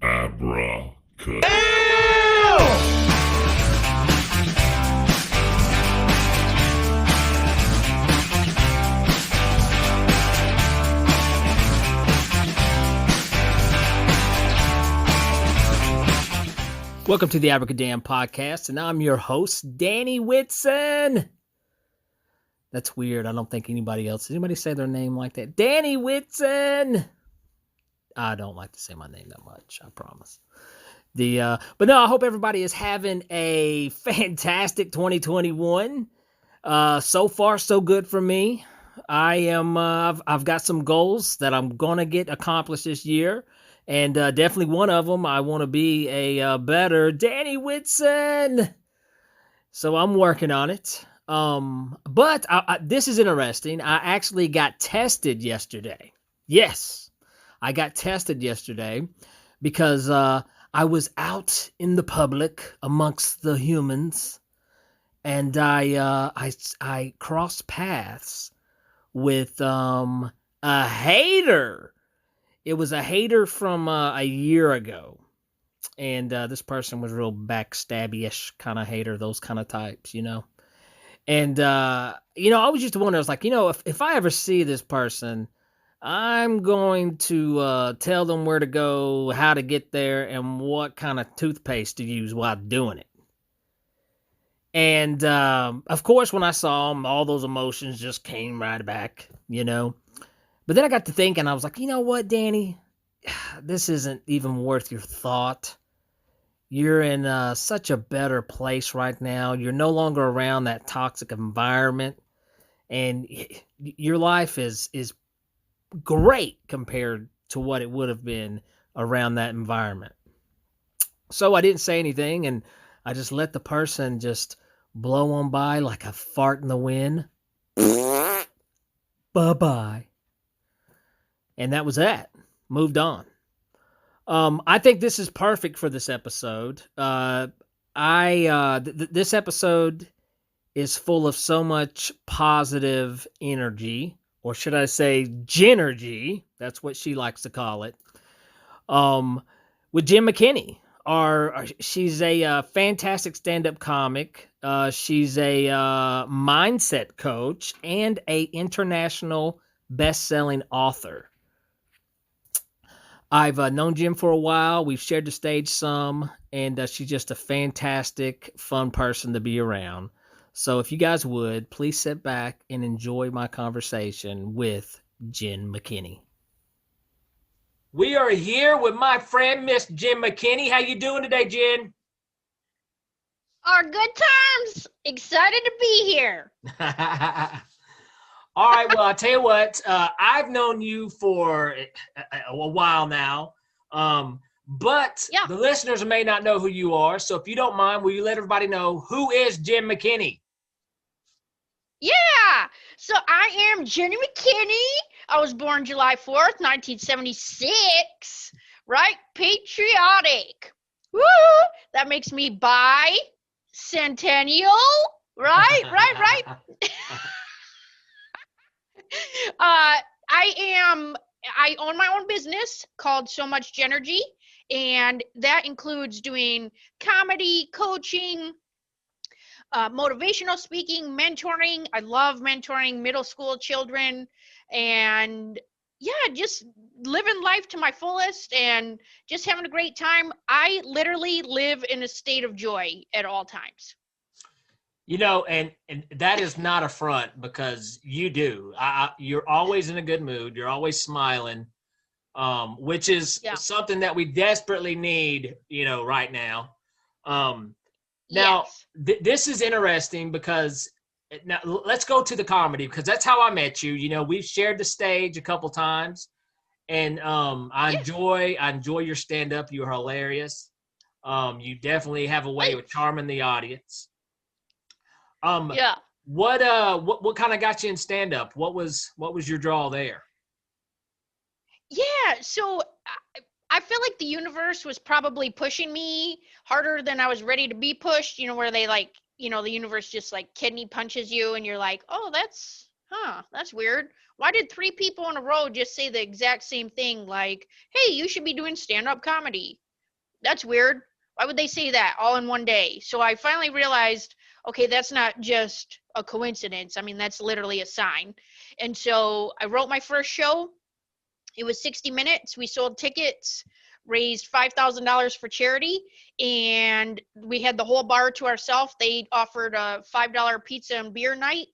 Abracadabra. Welcome to the Abracadamn podcast, and I'm your host, Danny Whitson. That's weird. I don't think anybody else. Does anybody say their name like that? Danny Whitson. I don't like to say my name that much, I promise. But no, I hope everybody is having a fantastic 2021. So far, so good for me. I've got some goals that I'm gonna get accomplished this year. And definitely one of them, I want to be a better Danny Whitson. So I'm working on it. But this is interesting. I actually got tested yesterday. Yes, I got tested yesterday because I was out in the public amongst the humans, and I crossed paths with a hater. It was a hater from a year ago, and this person was real backstabby-ish kind of hater, those kind of types, you know. And I was just wondering, I was like, if I ever see this person, I'm going to tell them where to go, how to get there, and what kind of toothpaste to use while doing it. And of course, when I saw him, all those emotions just came right back, you know. But then I got to thinking, I was like, you know what, Danny? This isn't even worth your thought. You're in such a better place right now. You're no longer around that toxic environment. And your life is great compared to what it would have been around that environment. So I didn't say anything, and I just let the person just blow on by like a fart in the wind. Bye-bye. And that was that. Moved on. I think this is perfect for this episode. This episode is full of so much positive energy, or should I say Jenergy? That's what she likes to call it. With Jen McKinney. She's a fantastic stand-up comic. She's a mindset coach and a international best-selling author. I've known Jim for a while. We've shared the stage some, and she's just a fantastic, fun person to be around. So if you guys would, please sit back and enjoy my conversation with Jen McKinney. We are here with my friend, Miss Jen McKinney. How you doing today, Jen? Our good times. Excited to be here. All right, well, I'll tell you what, I've known you for a while now, but The listeners may not know who you are. So if you don't mind, will you let everybody know who is Jen McKinney? Yeah, so I am Jenny McKinney. I was born July 4th, 1976, right? Patriotic. Woo! That makes me bi-centennial, right? Right. I own my own business called So Much Jenergy, and that includes doing comedy, coaching, motivational speaking, mentoring. I love mentoring middle school children, and just living life to my fullest and just having a great time. I literally live in a state of joy at all times. And that is not a front, because you do. You're always in a good mood. You're always smiling, which is something that we desperately need, right now. This is interesting because now let's go to the comedy, because that's how I met you. We've shared the stage a couple times, and I enjoy your stand-up. You're hilarious. You definitely have a way of charming the audience. What kind of got you in stand up? What was your draw there? So I feel like the universe was probably pushing me harder than I was ready to be pushed, where they the universe just like kidney punches you and you're like, oh, that's huh, that's weird. Why did 3 people in a row just say the exact same thing? Like, hey, you should be doing stand-up comedy. That's weird. Why would they say that all in one day? So I finally realized, okay, that's not just a coincidence. I mean, that's literally a sign. And so I wrote my first show. It was 60 minutes. We sold tickets, raised $5,000 for charity, and we had the whole bar to ourselves. They offered a $5 pizza and beer night,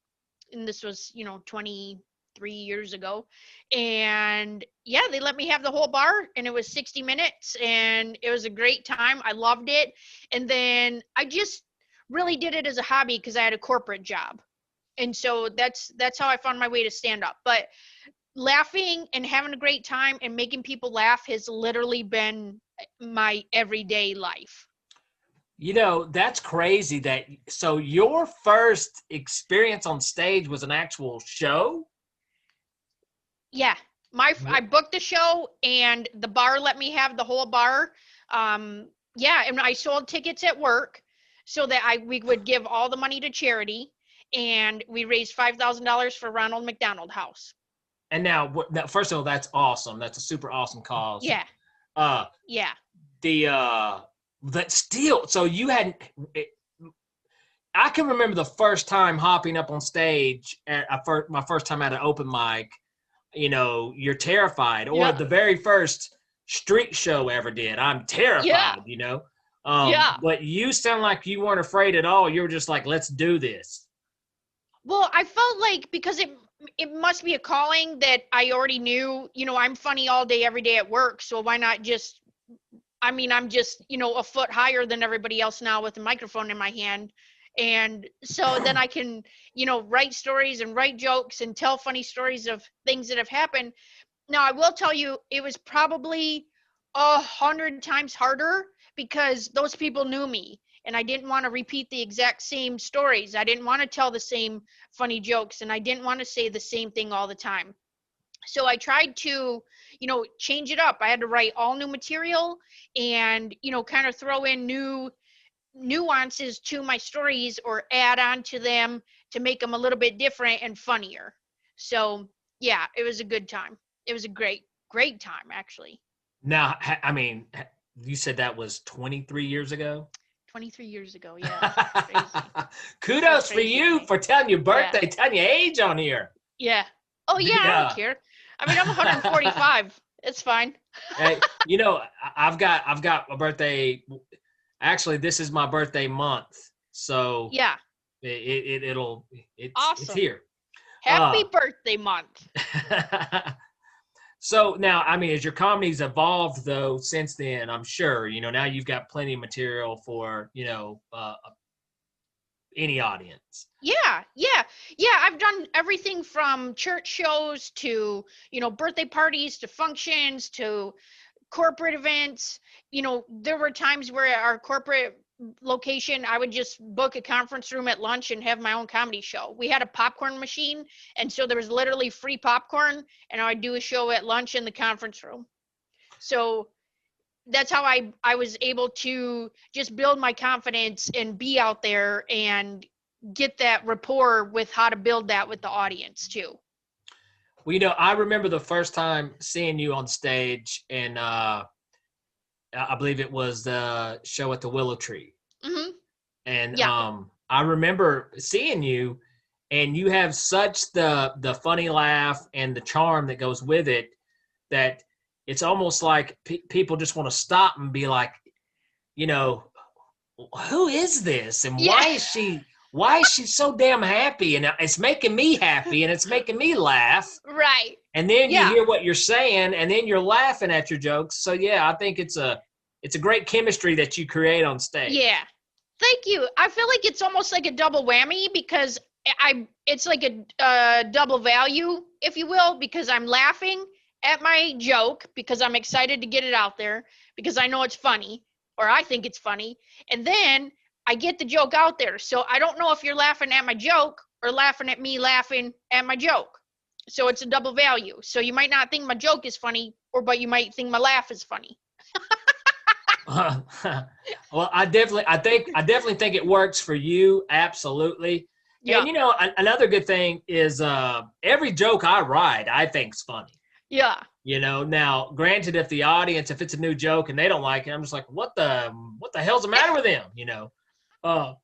and this was 23 years ago. And yeah, they let me have the whole bar, and it was 60 minutes, and it was a great time. I loved it. And then I just really did it as a hobby because I had a corporate job, and so that's how I found my way to stand up. But laughing and having a great time and making people laugh has literally been my everyday life. That's crazy so your first experience on stage was an actual show? Yeah. I booked the show and the bar let me have the whole bar. Yeah, and I sold tickets at work so that we would give all the money to charity, and we raised $5,000 for Ronald McDonald House. And now, first of all, that's awesome. That's a super awesome cause. Yeah. Yeah. So you hadn't. I can remember the first time hopping up on stage at my first time at an open mic. You're terrified, or the very first street show I ever did. I'm terrified. But you sound like you weren't afraid at all. You were just like, let's do this. Well, I felt like because it must be a calling that I already knew. I'm funny all day, every day at work. So why not just, I'm just, a foot higher than everybody else now with a microphone in my hand. And so then I can, write stories and write jokes and tell funny stories of things that have happened. Now, I will tell you, it was probably 100 times harder because those people knew me. And I didn't want to repeat the exact same stories. I didn't want to tell the same funny jokes, and I didn't want to say the same thing all the time. So I tried to, change it up. I had to write all new material and, kind of throw in new nuances to my stories or add on to them to make them a little bit different and funnier. So yeah, it was a good time. It was a great time, actually. Now, you said that was 23 years ago? 23 years ago, yeah. Kudos for you for telling your birthday, telling your age on here. Yeah. Oh, yeah, I don't care. I'm 145. It's fine. Hey, I've got a birthday. Actually, this is my birthday month. So yeah, it's awesome. It's here. Happy birthday month. So now, as your comedy's evolved though since then, I'm sure, now you've got plenty of material for, any audience. Yeah. I've done everything from church shows to, birthday parties to functions to corporate events. There were times where at our corporate location, I would just book a conference room at lunch and have my own comedy show. We had a popcorn machine, and so there was literally free popcorn, and I would do a show at lunch in the conference room. So that's how I was able to just build my confidence and be out there and get that rapport with how to build that with the audience too. Well, I remember the first time seeing you on stage, and I believe it was the show at the Willow Tree. Mm-hmm. And I remember seeing you, and you have such the funny laugh and the charm that goes with it that it's almost like people just want to stop and be like, who is this? And why is she so damn happy? And it's making me happy, and it's making me laugh. Right. And then you hear what you're saying, and then you're laughing at your jokes. So yeah, I think it's a great chemistry that you create on stage. Yeah. Thank you. I feel like it's almost like a double whammy because it's like a double value, if you will, because I'm laughing at my joke because I'm excited to get it out there because I know it's funny, or I think it's funny. And then I get the joke out there. So I don't know if you're laughing at my joke or laughing at me laughing at my joke. So it's a double value. So you might not think my joke is funny, but you might think my laugh is funny. Well, I definitely think it works for you. Absolutely. Yeah. And another good thing is every joke I write, I think's funny. Yeah. Now granted, if it's a new joke and they don't like it, I'm just like, what the hell's the matter with them? But I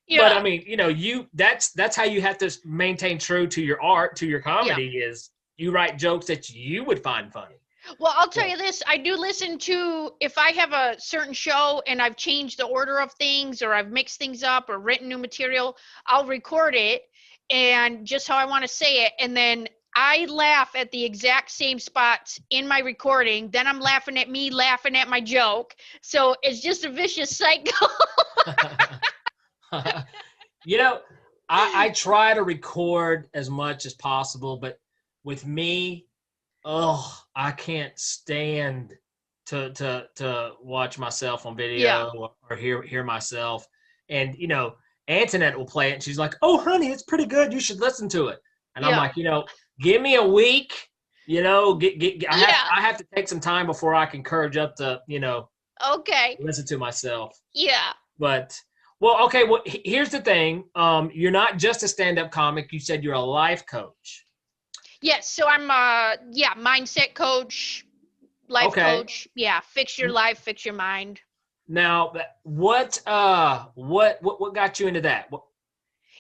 Yeah. mean, that's how you have to maintain true to your art, to your Yeah. comedy, is you write jokes that you would find funny. Well, I'll tell you this. I do listen to, if I have a certain show and I've changed the order of things or I've mixed things up or written new material, I'll record it and just how I want to say it. And then I laugh at the exact same spots in my recording. Then I'm laughing at me, laughing at my joke. So it's just a vicious cycle. I try to record as much as possible, but with me, I can't stand to watch myself on video or hear myself. And Antoinette will play it and she's like, "Oh honey, it's pretty good. You should listen to it." And I'm like, give me a week. I have to take some time before I can courage up to Okay. listen to myself. Yeah. But okay. Well, here's the thing. You're not just a stand-up comic. You said you're a life coach. Yes. So I'm mindset coach, life coach. Yeah. Fix your life, fix your mind. Now, what got you into that?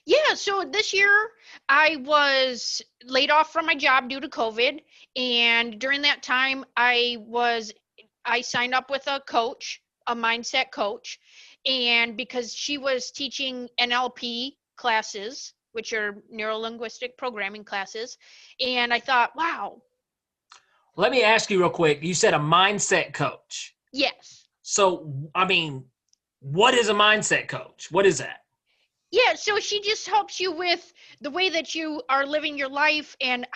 Yeah, so this year I was laid off from my job due to COVID, and during that time I signed up with a coach, a mindset coach, and because she was teaching NLP classes, which are neuro linguistic programming classes, and I thought, wow. Let me ask you real quick. You said a mindset coach. Yes. So, I mean, what is a mindset coach? What is that? Yeah, so she just helps you with the way that you are living your life and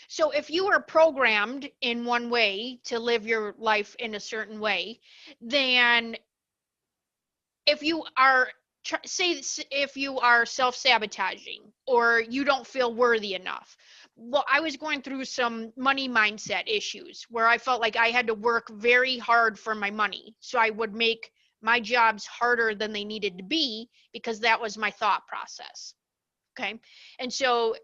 so if you are programmed in one way to live your life in a certain way, then if you are, if you are self-sabotaging or you don't feel worthy enough. Well, I was going through some money mindset issues where I felt like I had to work very hard for my money. So I would make my jobs harder than they needed to be because that was my thought process. Okay. And so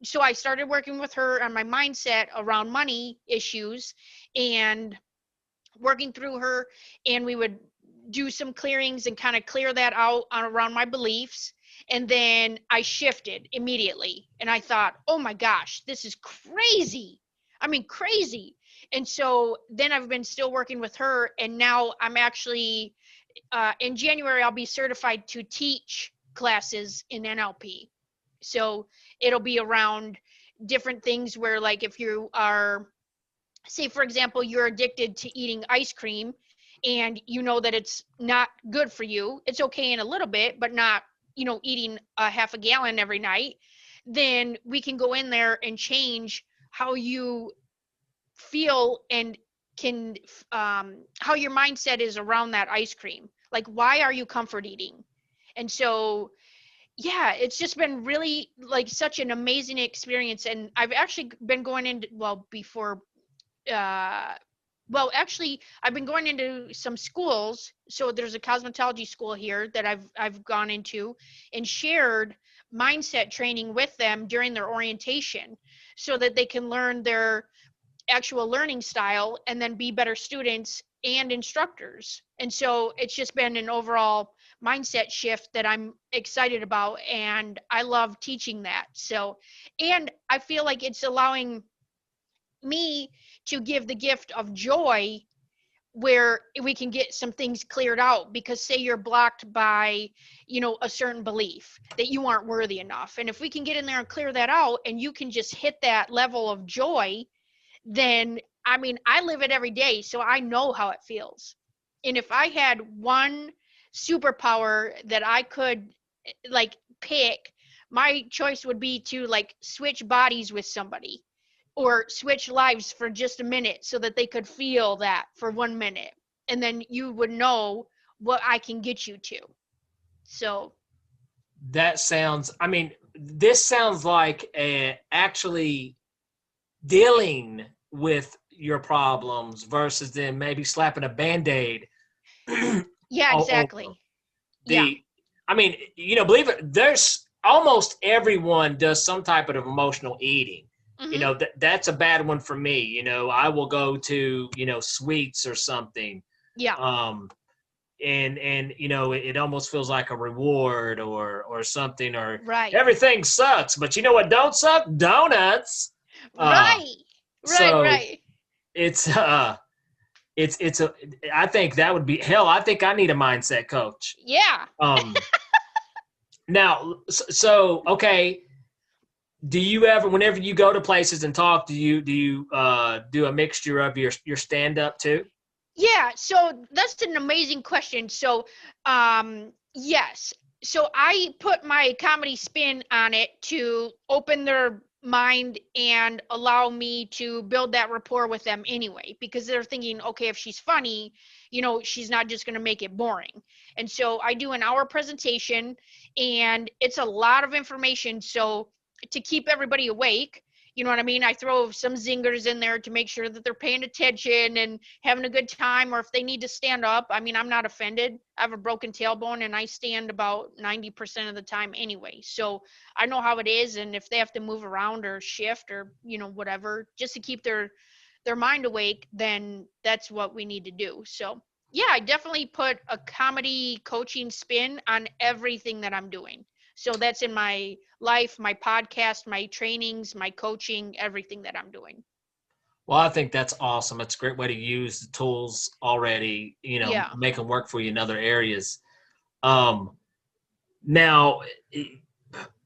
so I started working with her on my mindset around money issues and working through her, and we would do some clearings and kind of clear that out around my beliefs. And then I shifted immediately and I thought, oh my gosh, this is crazy. I mean, crazy. And so then I've been still working with her, and now I'm actually in January I'll be certified to teach classes in NLP. So it'll be around different things where, like, if you are, say for example, you're addicted to eating ice cream and you know that it's not good for you, it's okay in a little bit, but not, eating a half a gallon every night, then we can go in there and change how you feel and can how your mindset is around that ice cream. Like, why are you comfort eating? And so yeah, it's just been really like such an amazing experience. And I've actually been going into, actually I've been going into some schools. So there's a cosmetology school here that I've gone into and shared mindset training with them during their orientation so that they can learn their actual learning style and then be better students and instructors. And so it's just been an overall mindset shift that I'm excited about, and I love teaching that. So, and I feel like it's allowing me to give the gift of joy where we can get some things cleared out, because say you're blocked by, a certain belief that you aren't worthy enough. And if we can get in there and clear that out and you can just hit that level of joy, then I mean, I live it every day, so I know how it feels. And if I had one superpower that I could like pick, my choice would be to like switch bodies with somebody or switch lives for just a minute so that they could feel that for 1 minute. And then you would know what I can get you to. So this sounds like actually dealing with your problems versus then maybe slapping a Band-Aid. yeah, exactly. I mean, believe it, there's almost everyone does some type of emotional eating. Mm-hmm. That's a bad one for me. I will go to, sweets or something. Yeah. And it almost feels like a reward or something, or Right. everything sucks. But you know what don't suck? Donuts. Uh, Right. Right. so Right. it's I think that would be hell. I think I need a mindset coach. Yeah. Now, so okay. Do you ever, whenever you go to places and talk, do you do a mixture of your stand up too? Yeah, so that's an amazing question. So, yes. So I put my comedy spin on it to open their mind and allow me to build that rapport with them anyway, because they're thinking, okay, if she's funny, she's not just going to make it boring. And so I do an hour presentation, and it's a lot of information. So to keep everybody awake, you know what I mean? I throw some zingers in there to make sure that they're paying attention and having a good time, or if they need to stand up. I mean, I'm not offended. I have a broken tailbone and I stand about 90% of the time anyway. So I know how it is. And if they have to move around or shift or, whatever, just to keep their mind awake, then that's what we need to do. So yeah, I definitely put a comedy coaching spin on everything that I'm doing. So that's in my life, my podcast, my trainings, my coaching, everything that I'm doing. Well, I think that's awesome. It's a great way to use the tools already, Yeah. make them work for you in other areas. Now,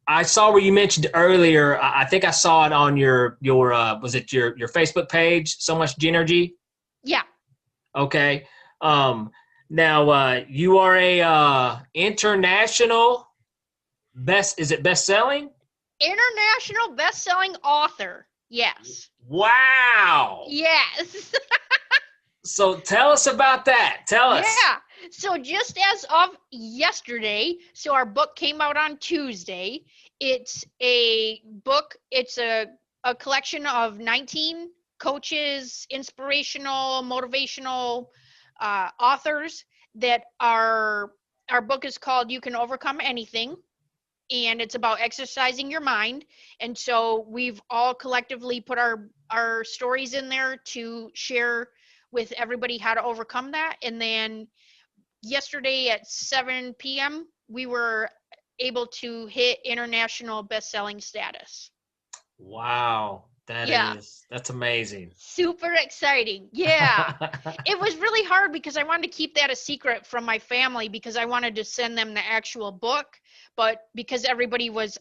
I saw where you mentioned earlier, I think I saw it on your was it your Facebook page, So Much Jenergy? Yeah. Okay. Now, you are a international is it best-selling? International best-selling author. Yes. Wow. Yes. So tell us about that. Tell us. Yeah. So just as of yesterday, so our book came out on Tuesday. It's a book. It's a collection of 19 coaches, inspirational, motivational authors that are, our book is called You Can Overcome Anything. And it's about exercising your mind. And so we've all collectively put our stories in there to share with everybody how to overcome that. And then yesterday at 7 p.m., we were able to hit international best-selling status. Wow. Yeah. That's amazing. Super exciting. Yeah. It was really hard because I wanted to keep that a secret from my family because I wanted to send them the actual book. But because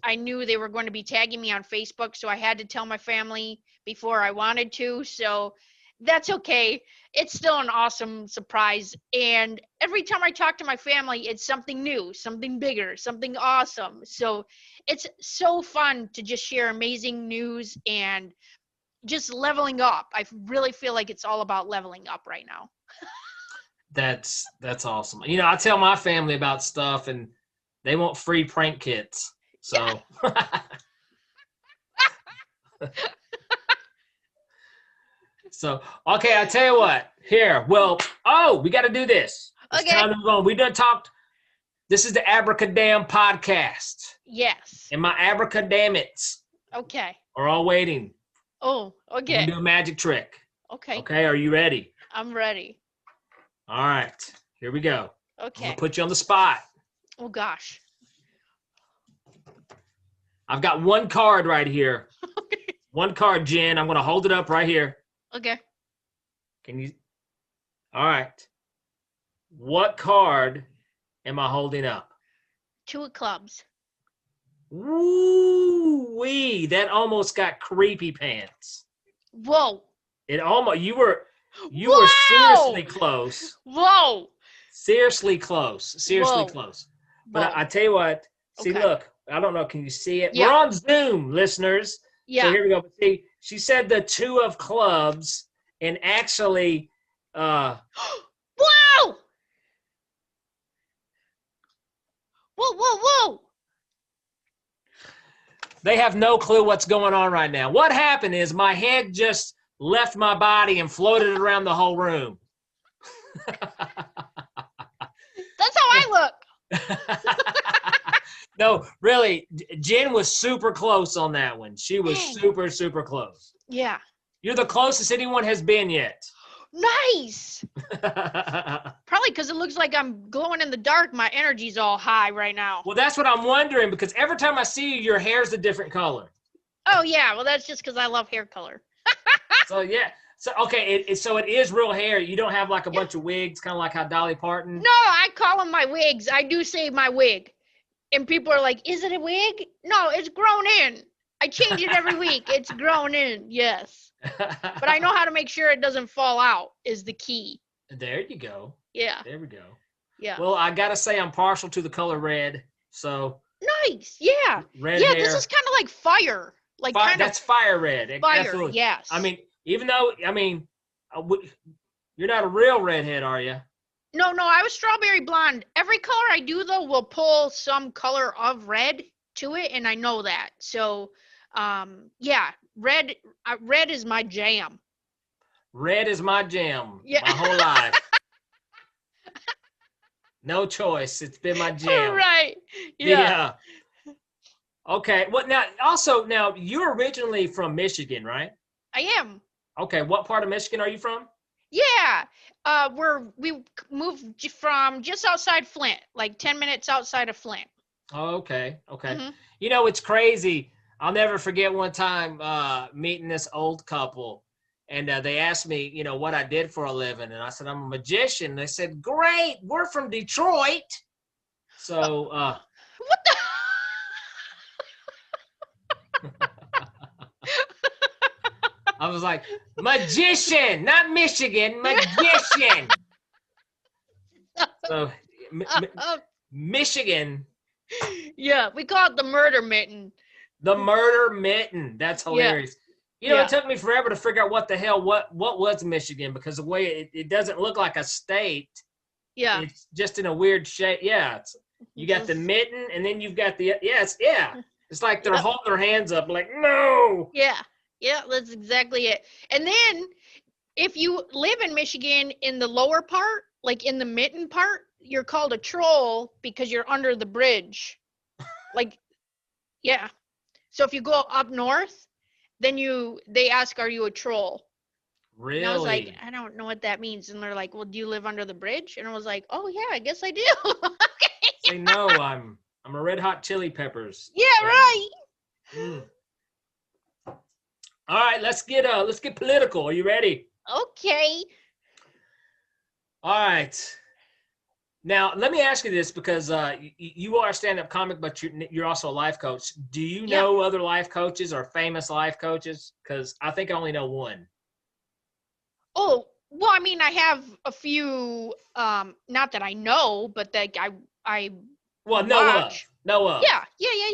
I knew they were going to be tagging me on Facebook, so I had to tell my family before I wanted to. So that's okay. It's still an awesome surprise. And every time I talk to my family, it's something new, something bigger, something awesome. So it's so fun to just share amazing news and just leveling up. I really feel like it's all about leveling up right now. That's awesome. I tell my family about stuff and they want free prank kits. So So okay, I tell you what. Here, well, we got to do this. It's Okay. time to move on. We done talked. This is the Abracadamn podcast, Yes. and my Abracadammits Okay. are all waiting. Oh, We're okay. gonna do a magic trick. Okay. Okay, are you ready? I'm ready. All right, here we go. I'm Okay. gonna put you on the spot. Oh gosh. I've got one card right here. Okay. One card, Jen. I'm gonna hold it up right here. Okay. Can you? All right. What card am I holding up? 2 of clubs. Woo-wee, that almost got creepy pants. Whoa. It almost, you were Wow! seriously close. Whoa. Seriously close. Seriously Whoa. close. But Whoa. I tell you what, see, Okay. look, I don't know, can you see it? Yeah. We're on Zoom, listeners. Yeah. So here we go. See, she said the 2 of clubs, and actually, Wow. Whoa, whoa, whoa. they have no clue what's going on right now. What happened is my head just left my body and floated around the whole room. That's how I look. No, really, Jen was super close on that one. She was Dang. super, super close. Yeah. You're the closest anyone has been yet. Nice. Probably because it looks like I'm glowing in the dark. My energy's all high right now. Well, that's what I'm wondering, because every time I see you, your hair's a different color. Oh, yeah. Well, that's just because I love hair color. So, yeah. So, okay, so it is real hair. You don't have like a bunch of wigs, kind of like how Dolly Parton. No, I call them my wigs. I do say my wig. And people are like, is it a wig? No, it's grown in. I change it every week. It's grown in, yes. But I know how to make sure it doesn't fall out is the key. There you go. Yeah. There we go. Yeah. Well, I got to say I'm partial to the color red. So nice. Yeah. Red yeah, hair. This is kind of like fire. Like fire, kind that's of fire red. fire, Absolutely. yes. I mean, even though, you're not a real redhead, are you? No, I was strawberry blonde. Every color I do, though, will pull some color of red to it, and I know that. So, yeah, red is my jam. Red is my jam. Yeah. My whole life. No choice. It's been my jam. Right. Yeah. Okay. Well, now you're originally from Michigan, right? I am. Okay. What part of Michigan are you from? Yeah. We moved from just outside Flint, like 10 minutes outside of Flint. Oh, okay. Mhm. It's crazy. I'll never forget one time meeting this old couple, and they asked me, what I did for a living, and I said I'm a magician. They said, "Great, we're from Detroit." So what the? I was like, magician, not Michigan, magician. So Michigan. Yeah, we call it the murder mitten. The murder mitten. That's hilarious. It took me forever to figure out what the hell, what was Michigan, because the way it doesn't look like a state. Yeah. It's just in a weird shape. Yeah. You got the mitten, and then you've got the, It's like they're holding their hands up like, no. Yeah. Yeah, that's exactly it. And then if you live in Michigan in the lower part, like in the mitten part, you're called a troll because you're under the bridge. Yeah. So if you go up north, then they ask, are you a troll? Really? And I was like, I don't know what that means. And they're like, well, do you live under the bridge? And I was like, oh yeah, I guess I do. Okay. Say no, I'm a Red Hot Chili Peppers. Yeah, right. All right, let's get political. Are you ready? Okay. All right. Now, let me ask you this, because you are a stand-up comic, but you're also a life coach. Do you know other life coaches or famous life coaches? Because I think I only know one. Oh, well, I mean, I have a few, not that I know, but that I watch. Know of. Yeah.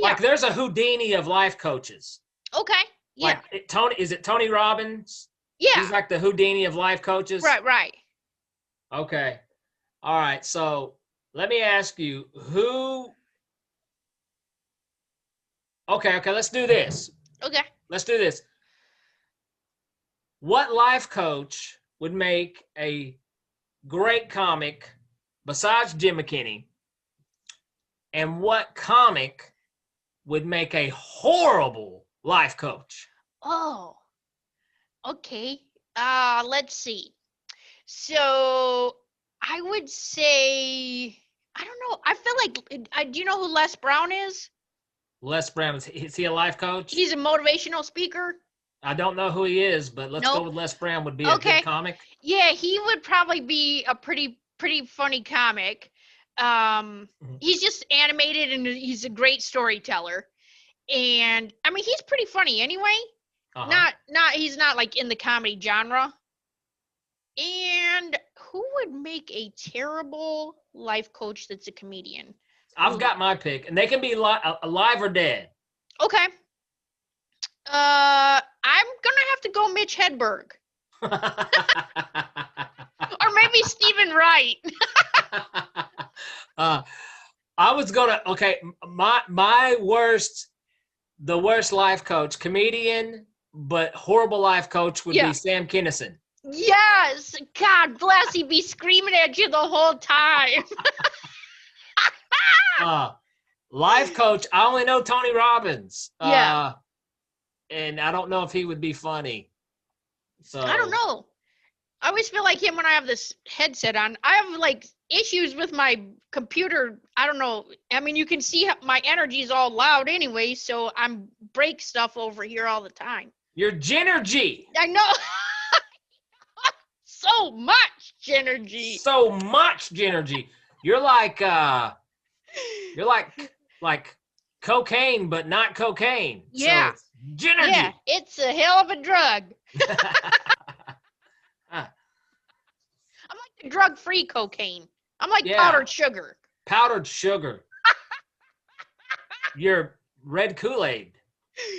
Like, there's a Houdini of life coaches. Okay. Yeah. Like, is it Tony Robbins? Yeah. He's like the Houdini of life coaches? Right. Okay. All right. So let me ask you, who... Okay, let's do this. Okay. Let's do this. What life coach would make a great comic besides Jen McKinney? And what comic would make a horrible life coach? Oh, okay. Let's see. So I would say, I don't know. I feel like, do you know who Les Brown is? Les Brown, is he a life coach? He's a motivational speaker. I don't know who he is, but let's go with Les Brown would be a good comic. Yeah, he would probably be a pretty funny comic. He's just animated and he's a great storyteller. And I mean, he's pretty funny anyway. He's not like in the comedy genre. And who would make a terrible life coach that's a comedian? I've got my pick, and they can be alive or dead. Okay. I'm gonna have to go Mitch Hedberg. Or maybe Stephen Wright. I was gonna, my worst, the worst life coach, comedian, but horrible life coach would be Sam Kinison. Yes, God bless, he'd be screaming at you the whole time. Life coach. I only know Tony Robbins. Yeah. And I don't know if he would be funny. So I don't know. I always feel like him when I have this headset on. I have like issues with my computer. I don't know. I mean, you can see my energy is all loud anyway, so I'm break stuff over here all the time. you're Jenergy. I know. So much Jenergy. So much Jenergy. You're like cocaine, but not cocaine. Yeah. So it's Jenergy. Yeah, it's a hell of a drug. I'm like the drug-free cocaine. I'm like powdered sugar. Powdered sugar. You're red Kool-Aid.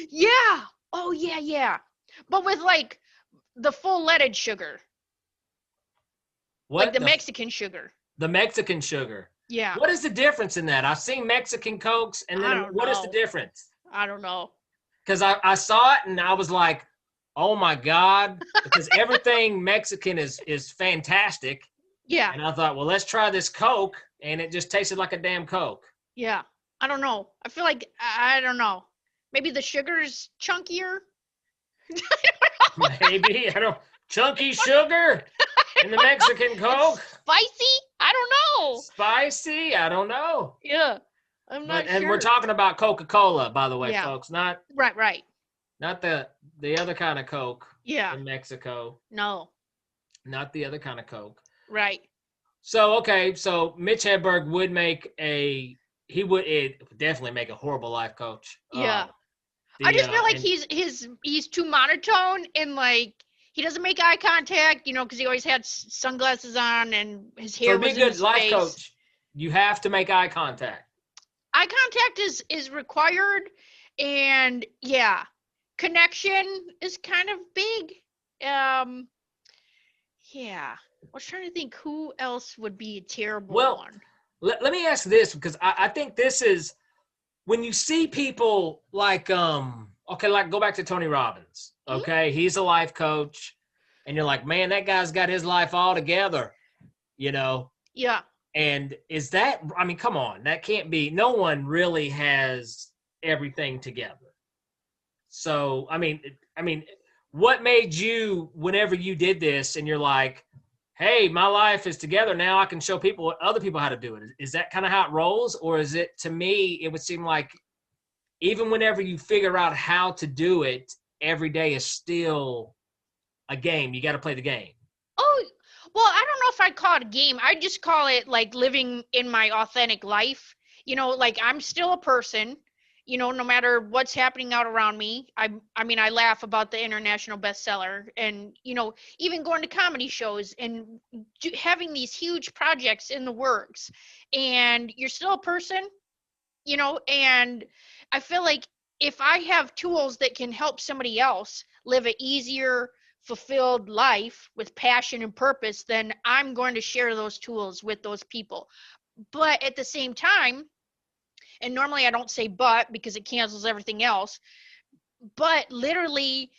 Yeah. Oh, yeah, yeah. But with like the full leaded sugar. What? Like the Mexican sugar. The Mexican sugar. Yeah. What is the difference in that? I've seen Mexican Cokes, and then what is the difference? I don't know. Because I saw it, and I was like, oh, my God. Because everything Mexican is fantastic. Yeah. And I thought, well, let's try this Coke, and it just tasted like a damn Coke. Yeah. I don't know. I feel like, I don't know. Maybe the sugar's chunkier? Maybe. I don't. Chunky sugar in the Mexican Coke? Spicy? I don't know. Spicy? I don't know. Yeah. I'm not sure. And we're talking about Coca-Cola, by the way, folks. Not right. Not the other kind of Coke in Mexico. No. Not the other kind of Coke. Right. So, okay. So Mitch Hedberg would definitely make a horrible life coach. Yeah. I just feel like he's too monotone and like he doesn't make eye contact, because he always had sunglasses on and his hair was in his face. To be a good life coach, you have to make eye contact. Eye contact is required, and connection is kind of big. Yeah. I was trying to think who else would be a terrible one. Let me ask this, because I think this is when you see people like like go back to Tony Robbins. Okay, he's a life coach, and you're like, man, that guy's got his life all together, Yeah. And is that? I mean, come on, that can't be. No one really has everything together. So, I mean, what made you, whenever you did this, and you're like, hey, my life is together now, I can show other people how to do it. Is that kind of how it rolls? Or is it, to me, it would seem like even whenever you figure out how to do it, every day is still a game. You got to play the game. Oh, well, I don't know if I'd call it a game. I just call it like living in my authentic life. Like I'm still a person, no matter what's happening out around me. I mean, I laugh about the international bestseller and, even going to comedy shows and having these huge projects in the works, and you're still a person, and I feel like if I have tools that can help somebody else live an easier, fulfilled life with passion and purpose, then I'm going to share those tools with those people. But at the same time, and normally I don't say but because it cancels everything else, but literally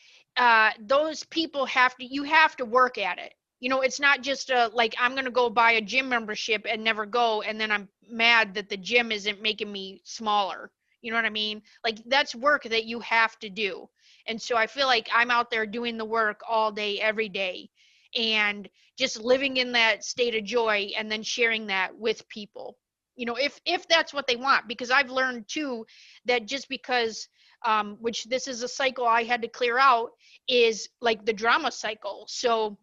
those people you have to work at it. It's not just like I'm going to go buy a gym membership and never go, and then I'm mad that the gym isn't making me smaller. You know what I mean? Like that's work that you have to do. And so I feel like I'm out there doing the work all day, every day, and just living in that state of joy and then sharing that with people, if that's what they want. Because I've learned too, that just because, which this is a cycle I had to clear out, is like the drama cycle. So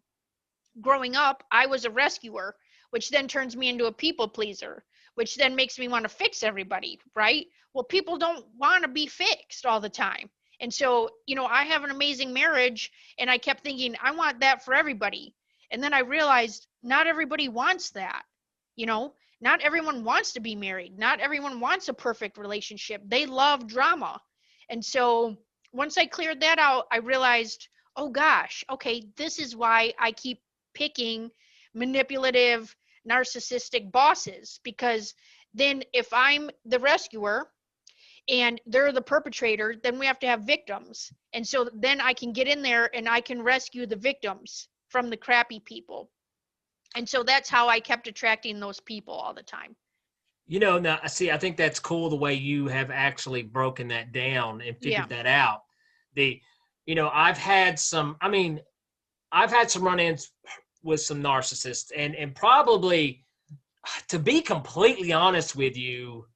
growing up, I was a rescuer, which then turns me into a people pleaser, which then makes me want to fix everybody, right? Well, people don't want to be fixed all the time. And so, I have an amazing marriage, and I kept thinking, I want that for everybody. And then I realized not everybody wants that. Not everyone wants to be married. Not everyone wants a perfect relationship. They love drama. And so once I cleared that out, I realized, oh gosh, okay, this is why I keep picking manipulative, narcissistic bosses, because then if I'm the rescuer and they're the perpetrator, then we have to have victims. And so then I can get in there and I can rescue the victims from the crappy people. And so that's how I kept attracting those people all the time. Now, see, I think that's cool the way you have actually broken that down and Yeah. figured that out. The, I've had some, I've had some run-ins with some narcissists, and probably, to be completely honest with you,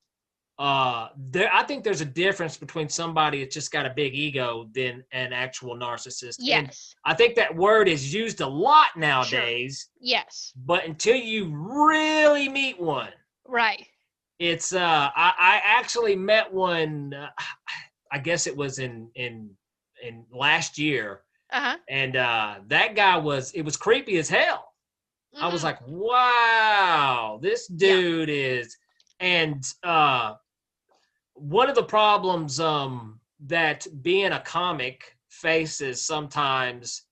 I think there's a difference between somebody that's just got a big ego than an actual narcissist. And Yes. I think that word is used a lot Sure. nowadays, Yes. but until you really meet one, Right. it's I actually met one. I guess it was in last year, Uh-huh. and that guy it was creepy as hell. I was Mm-hmm. like, wow, this Yeah. dude is. And one of the problems that being a comic faces sometimes,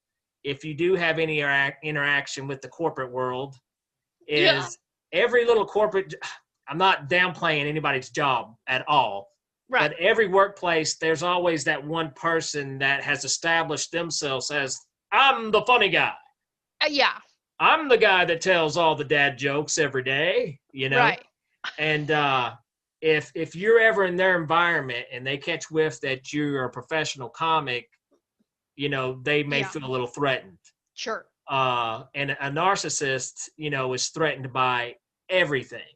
if you do have any interaction with the corporate world, Yeah. is every little corporate. I'm not downplaying anybody's job at all, Right. but every workplace, there's always that one person that has established themselves as, I'm the funny guy. Yeah. I'm the guy that tells all the dad jokes every day, Right. And if you're ever in their environment and they catch whiff that you're a professional comic, they may Yeah. feel a little threatened. Sure. And a narcissist, is threatened by everything.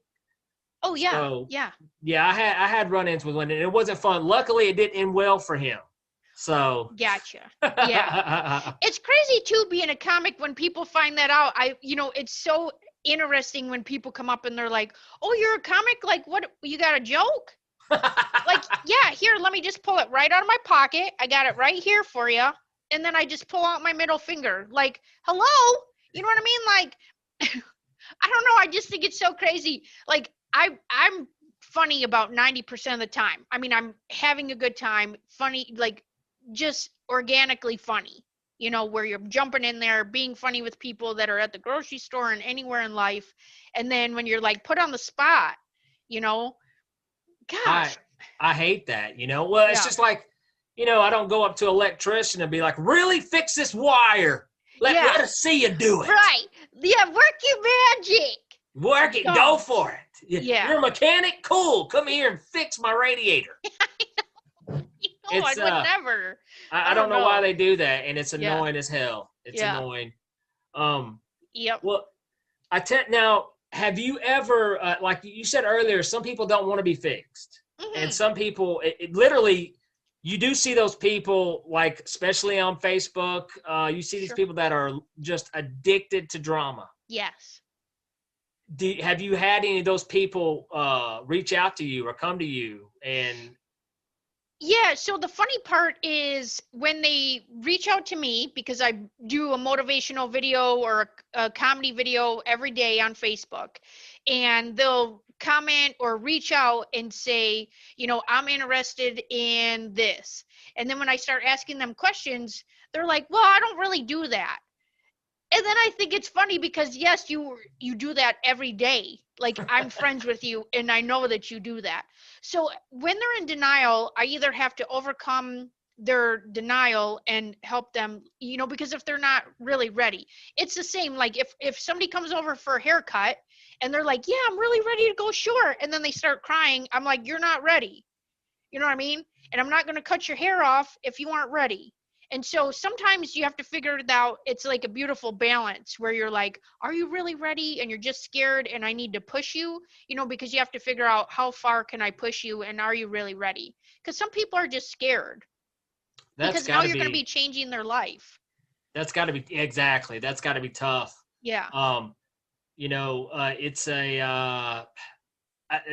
Oh yeah. So Yeah. yeah, I had run-ins with one, and it wasn't fun. Luckily, it didn't end well for him. So Gotcha. Yeah. It's crazy too being a comic when people find that out. It's so interesting when people come up and they're like, "Oh, you're a comic? Like what, you got a joke?" Like, "Yeah, here, let me just pull it right out of my pocket. I got it right here for you." And then I just pull out my middle finger. Like, "Hello?" You know what I mean? Like I don't know, I just think it's so crazy. Like I'm funny about 90% of the time. I mean, I'm having a good time, funny, like just organically funny, where you're jumping in there, being funny with people that are at the grocery store and anywhere in life. And then when you're like put on the spot, you know, I gosh, I hate that. Well, it's yeah, just like, I don't go up to an electrician and be like, really fix this wire. Let yeah, us see you do it. right. Yeah, work your magic. Work it. Go Don't. for it. Yeah. You're a mechanic? Cool. Come here and fix my radiator. No, I It's would never. I I don't don't know why know. they do that, and it's Yeah. annoying as hell. It's Yeah. annoying. Um, Yep. well, now, have you ever, like you said earlier, some people don't want to be fixed, and Hmm. some people, it literally, you do see those people, like especially on Facebook. You see these Sure. people that are just addicted to drama. Yes. Have you had any of those people reach out to you or come to you and Yeah, so the funny part is when they reach out to me, because I do a motivational video or a comedy video every day on Facebook, and they'll comment or reach out and say, "I'm interested in this." And then when I start asking them questions, they're like, "Well, I don't really do that." And then I think it's funny because yes, you do that every day. Like I'm friends with you and I know that you do that. So when they're in denial, I either have to overcome their denial and help them, because if they're not really ready. It's the same like if somebody comes over for a haircut and they're like, "Yeah, I'm really ready to go short." And then they start crying, I'm like, "You're not ready." You know what I mean? And I'm not going to cut your hair off if you aren't ready. And so sometimes you have to figure it out. It's like a beautiful balance where you're like, are you really ready? And you're just scared and I need to push you, because you have to figure out how far can I push you and are you really ready? Because some people are just scared that's because now got to you're going to be be changing their life. exactly, that's got to be tough. Yeah. Um, it's a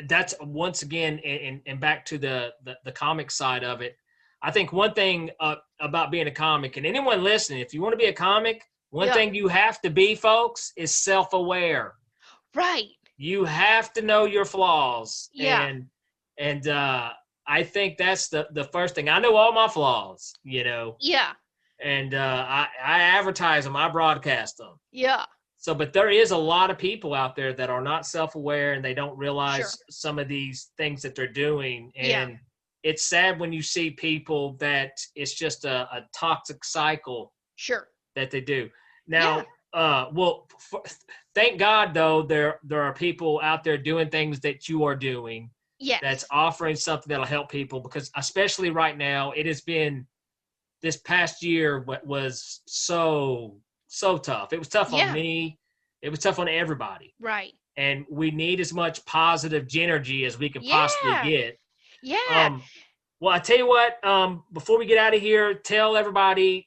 that's once again, and back to the comic side of it. I think one thing about being a comic, and anyone listening, if you want to be a comic, one Yeah. thing you have to be, folks, is self-aware. Right. You have to know your flaws, Yeah. and I think that's the first thing. I know all my flaws, Yeah. and I advertise them, I broadcast them. Yeah. So, but there is a lot of people out there that are not self-aware and they don't Sure. realize some of these things that they're doing. Yeah. And it's sad when you see people that it's just a toxic cycle Sure. that they do. Yeah. Now, Thank God though there are people out there doing things that you are doing that's Yes. offering something that'll help people, because especially right now, it has been, this past year was so tough. It was tough on Yeah. me. It was tough on everybody. Right. And we need as much positive Jenergy as we can possibly Yeah. get. Yeah. Well, I tell you what, before we get out of here, tell everybody,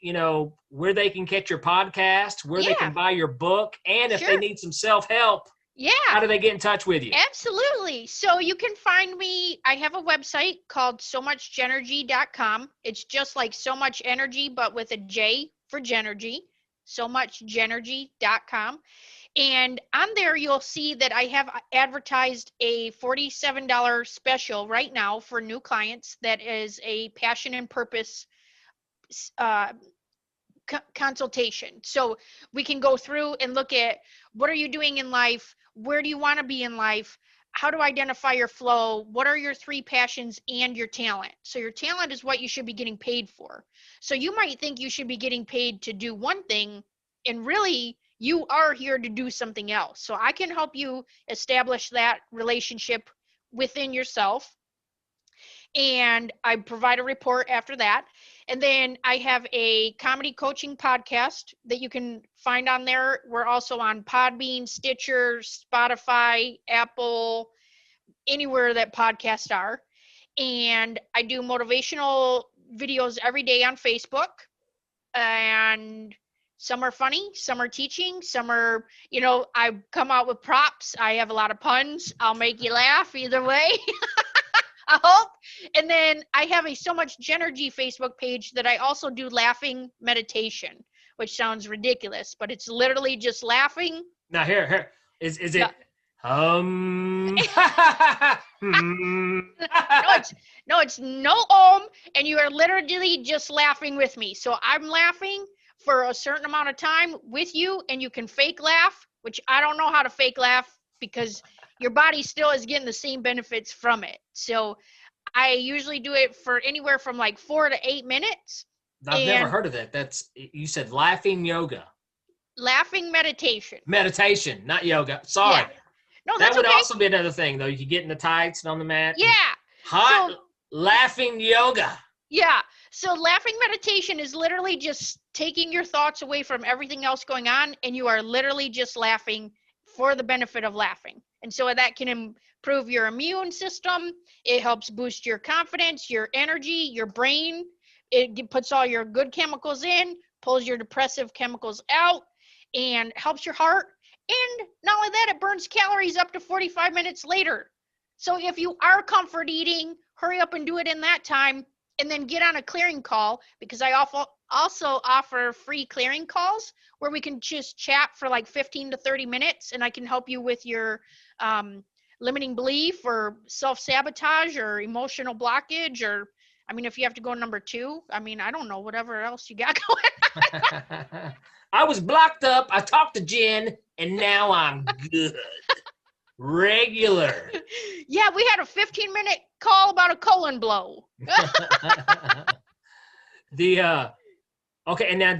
where they can catch your podcast, where they Yeah. can buy your book, and if they Sure. need some self-help, Yeah. how do they get in touch with you? Absolutely. So you can find me. I have a website called somuchjenergy.com. It's just like so much energy, but with a J for Jenergy. Somuchjenergy.com. And on there, you'll see that I have advertised a $47 special right now for new clients. That is a passion and purpose uh, consultation. So we can go through and look at what are you doing in life? Where do you want to be in life? How to identify your flow? What are your 3 passions and your talent? So your talent is what you should be getting paid for. So you might think you should be getting paid to do one thing, and really you are here to do something else. So I can help you establish that relationship within yourself, and I provide a report after that. And then I have a comedy coaching podcast that you can find on there. We're also on Podbean, Stitcher, Spotify, Apple, anywhere that podcasts are. And I do motivational videos every day on Facebook. And some are funny, some are teaching, some are, I come out with props. I have a lot of puns. I'll make you laugh either way. I hope. And then I have a So Much Jenergy Facebook page that I also do laughing meditation, which sounds ridiculous, but it's literally just laughing. Now here, is it No, it's no and you are literally just laughing with me. So I'm laughing for a certain amount of time with you, and you can fake laugh, which I don't know how to fake laugh because your body still is getting the same benefits from it. So I usually do it for anywhere from like 4 to 8 minutes. I've never heard of that. You said laughing yoga. Laughing meditation. Meditation, not yoga. Sorry. Yeah. No, that that's would okay. also be another thing, though. You could get in the tights and on the mat. Yeah. Hot laughing yoga. Yeah. So laughing meditation is literally just taking your thoughts away from everything else going on, and you are literally just laughing for the benefit of laughing. And so that can improve your immune system. It helps boost your confidence, your energy, your brain. It puts all your good chemicals in, pulls your depressive chemicals out, and helps your heart. And not only that, it burns calories up to 45 minutes later. So if you are comfort eating, hurry up and do it in that time, and then get on a clearing call, because I also offer free clearing calls where we can just chat for like 15 to 30 minutes, and I can help you with your limiting belief or self-sabotage or emotional blockage, or if you have to go number 2, I don't know, whatever else you got going on. I was blocked up. I talked to Jen, and now I'm good. Regular. Yeah, we had a 15-minute call about a colon blow. Okay, and now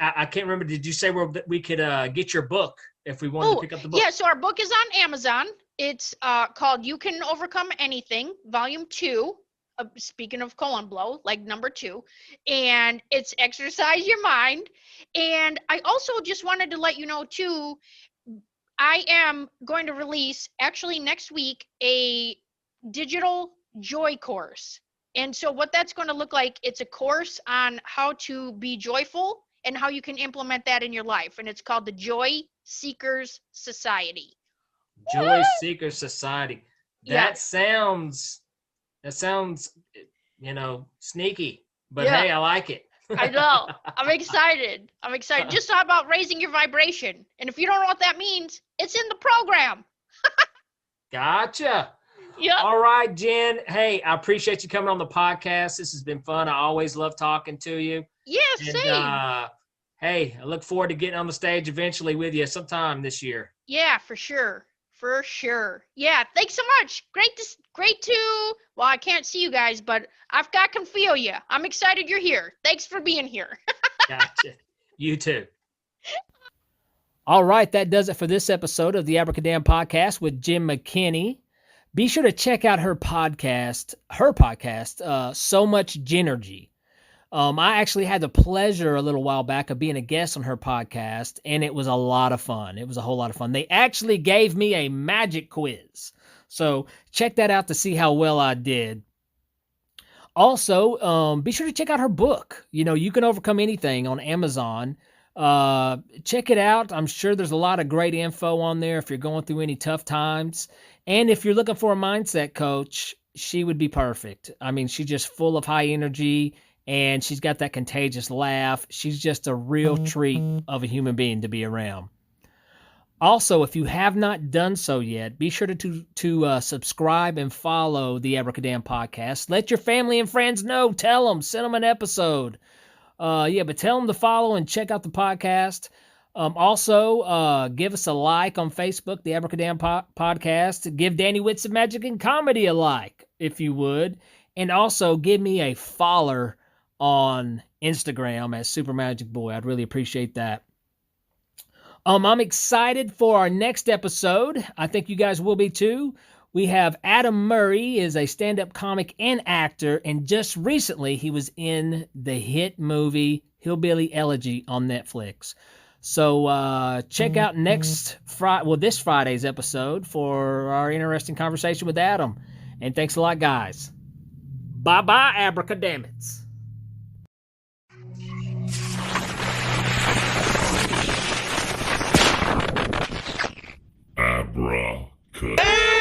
I can't remember, did you say where we could get your book if we wanted to pick up the book? Yeah, so our book is on Amazon. It's called You Can Overcome Anything, Volume 2. Speaking of colon blow, like number 2, and it's Exercise Your Mind. And I also just wanted to let you know too, I am going to release actually next week a digital joy course. And so what that's going to look like, it's a course on how to be joyful and how you can implement that in your life. And it's called the Joy Seekers Society. Joy Seekers Society. That sounds, sneaky, but hey, I like it. I know. I'm excited. Just talk about raising your vibration. And if you don't know what that means, it's in the program. Gotcha. Yep. All right, Jen. Hey, I appreciate you coming on the podcast. This has been fun. I always love talking to you. Yeah, same. Hey, I look forward to getting on the stage eventually with you sometime this year. Yeah, for sure. For sure. Yeah, thanks so much. Great to, well, I can't see you guys, but I can feel you. I'm excited you're here. Thanks for being here. Gotcha. You too. All right, that does it for this episode of the Abracadamn podcast with Jen McKinney. Be sure to check out her podcast, So Much Jenergy. I actually had the pleasure a little while back of being a guest on her podcast, and it was a lot of fun. It was a whole lot of fun. They actually gave me a magic quiz. So check that out to see how well I did. Also, be sure to check out her book. You Can Overcome Anything on Amazon. Check it out. I'm sure there's a lot of great info on there if you're going through any tough times. And if you're looking for a mindset coach, she would be perfect. I mean, she's just full of high energy and she's got that contagious laugh. She's just a real treat of a human being to be around. Also, if you have not done so yet, be sure to subscribe and follow the Abracadamn podcast. Let your family and friends know. Tell them. Send them an episode. But tell them to follow and check out the podcast. Also, give us a like on Facebook, the Abracadamn podcast. Give Danny Whitson Magic and Comedy a like, if you would. And also, give me a follower on Instagram as Super Magic Boy. I'd really appreciate that. I'm excited for our next episode. I think you guys will be too. We have Adam Murray, is a stand-up comic and actor, and just recently he was in the hit movie Hillbilly Elegy on Netflix. So check out this Friday's episode for our interesting conversation with Adam. And thanks a lot, guys. Bye-bye, Abracadammits. Abracadabra.